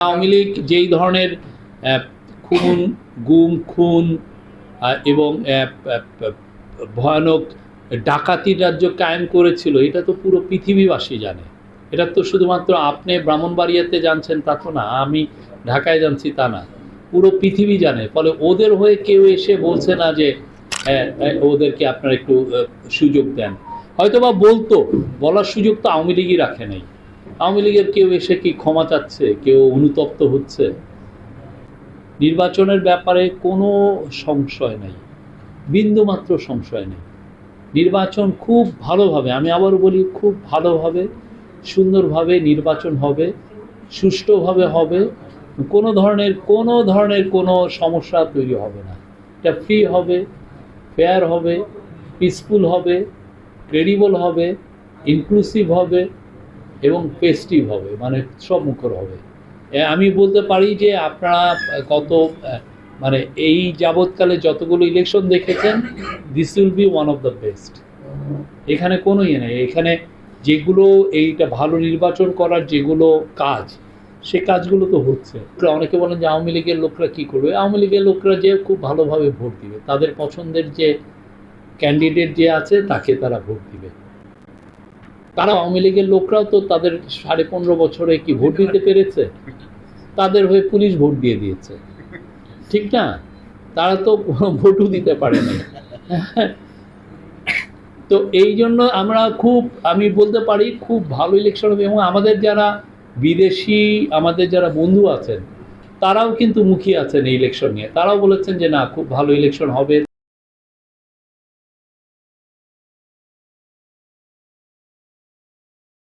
আওয়ামী লীগ যেই ধরনের খুন গুম খুন এবং ভয়ানক ডাকাতির রাজ্য কায়েম করেছিল, এটা তো পুরো পৃথিবীবাসী জানে। এটা তো শুধুমাত্র আপনি ব্রাহ্মণবাড়িয়াতে জানছেন তা তো না, আমি ঢাকায় জানছি তা না, পুরো পৃথিবী জানে। ফলে ওদের হয়ে কেউ এসে বলছে না যে ওদেরকে আপনারা একটু সুযোগ দেন। হয়তোবা বলতো, বলার সুযোগ তো আওয়ামী লীগই রাখে নাই। আওয়ামী লীগের কেউ এসে কি ক্ষমা চাচ্ছে, কেউ অনুতপ্ত হচ্ছে? নির্বাচনের ব্যাপারে কোনো সংশয় নাই, বিন্দুমাত্র সংশয় নেই। নির্বাচন খুব ভালোভাবে, আমি আবারও বলি, খুব ভালোভাবে সুন্দরভাবে নির্বাচন হবে, সুষ্ঠুভাবে হবে। কোনো ধরনের কোনো সমস্যা তৈরি হবে না। এটা ফ্রি হবে, ফেয়ার হবে, পিসফুল হবে, ক্রেডিবল হবে, ইনক্লুসিভ হবে এবং ফেস্টিভ হবে, মানে উৎসবমুখর হবে। আমি বলতে পারি যে আপনারা গত মানে এই যাবৎকালে যতগুলো ইলেকশন দেখেছেন, this will be one of the best. এখানে কোনো ইয়ে নেই। এখানে যেগুলো এইটা ভালো নির্বাচন করার যেগুলো কাজ, সে কাজগুলো তো হচ্ছে। অনেকে বলেন যে আওয়ামী লীগের লোকরা কী করবে? আওয়ামী লীগের লোকরা যে খুব ভালোভাবে ভোট দিবে, তাদের পছন্দের যে ক্যান্ডিডেট যে আছে তাকে তারা ভোট দিবে। তারা আওয়ামী লীগের লোকরাও তো তাদের 15.5 বছরে কি ভোট দিতে পেরেছে? তাদের হয়ে পুলিশ ভোট দিয়ে দিয়েছে, ঠিক না? তারা তো ভোটও দিতে পারে না। তো এই জন্য আমরা আমি বলতে পারি খুব ভালো ইলেকশন হবে। এবং আমাদের যারা বিদেশি, আমাদের যারা বন্ধু আছেন, তারাও কিন্তু মুখিয়ে আছেন এই ইলেকশন নিয়ে। তারাও বলেছেন যে না, খুব ভালো ইলেকশন হবে।